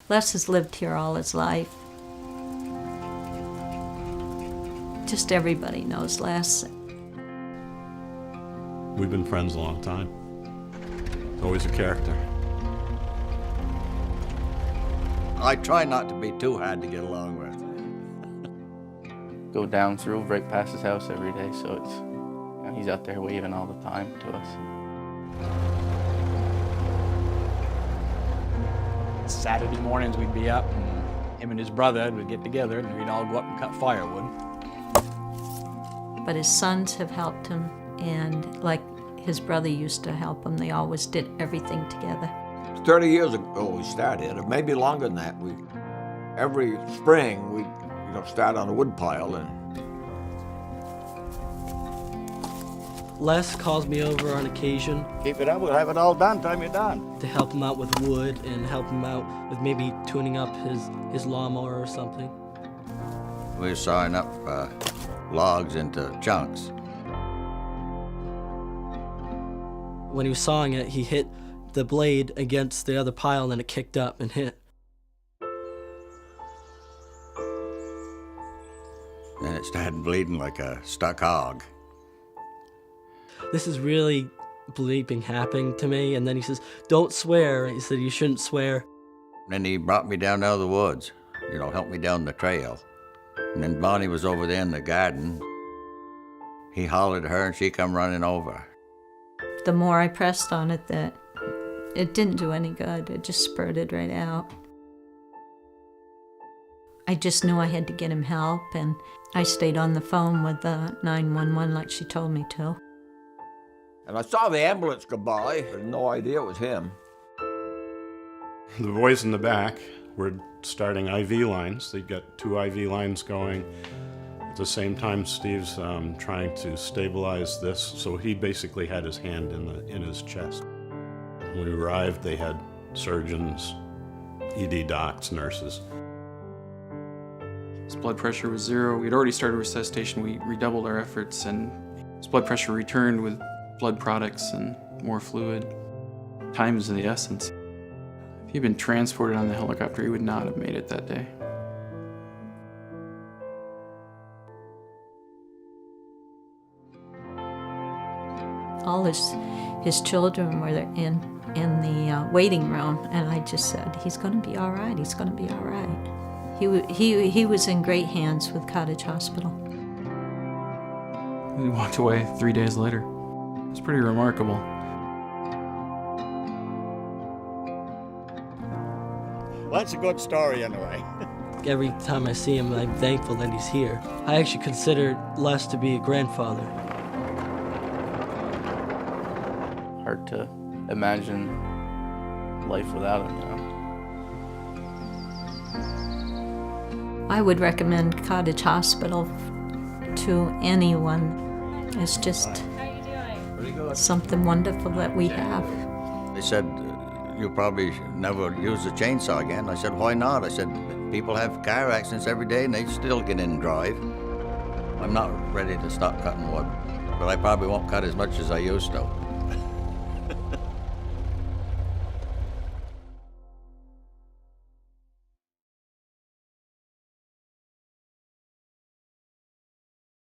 Les has lived here all his life. Just everybody knows Les. We've been friends a long time. He's always a character. I try not to be too hard to get along with. Go down through right past his house every day, so it's, he's out there waving all the time to us. Saturday mornings we'd be up, and him and his brother would get together and we'd all go up and cut firewood. But his sons have helped him, and like his brother used to help him, they always did everything together. 30 years ago we started, or maybe longer than that. Every spring we'd start on a wood pile. And Les calls me over on occasion. keep it up, we'll have it all done time you're done. To help him out with wood and help him out with maybe tuning up his lawnmower or something. We were sawing up logs into chunks. When he was sawing it, he hit the blade against the other pile and then it kicked up and hit. And it started bleeding like a stuck hog. This is really bleeping happening to me. And then he says, don't swear. He said, you shouldn't swear. Then he brought me down out of the woods, helped me down the trail. And then Bonnie was over there in the garden. He hollered at her and she come running over. The more I pressed on it, that it didn't do any good. It just spurted right out. I just knew I had to get him help, and I stayed on the phone with the 911 like she told me to. And I saw the ambulance go by. I had no idea it was him. The boys in the back were starting IV lines. They got 2 IV lines going. At the same time, Steve's trying to stabilize this, so he basically had his hand in his chest. When we arrived, they had surgeons, ED docs, nurses. His blood pressure was 0. We'd already started resuscitation. We redoubled our efforts, and his blood pressure returned with blood products and more fluid. Time is of the essence. If he'd been transported on the helicopter, he would not have made it that day. All his children were in the waiting room, and I just said, he's going to be all right, he's going to be all right. He was in great hands with Cottage Hospital. He walked away 3 days later. It was pretty remarkable. Well, that's a good story anyway. Every time I see him, I'm thankful that he's here. I actually consider Les to be a grandfather. Hard to imagine life without him, I would recommend Cottage Hospital to anyone. It's just something wonderful that we have. They said, you'll probably never use a chainsaw again. I said, why not? I said, people have car accidents every day and they still get in and drive. I'm not ready to stop cutting wood, but I probably won't cut as much as I used to.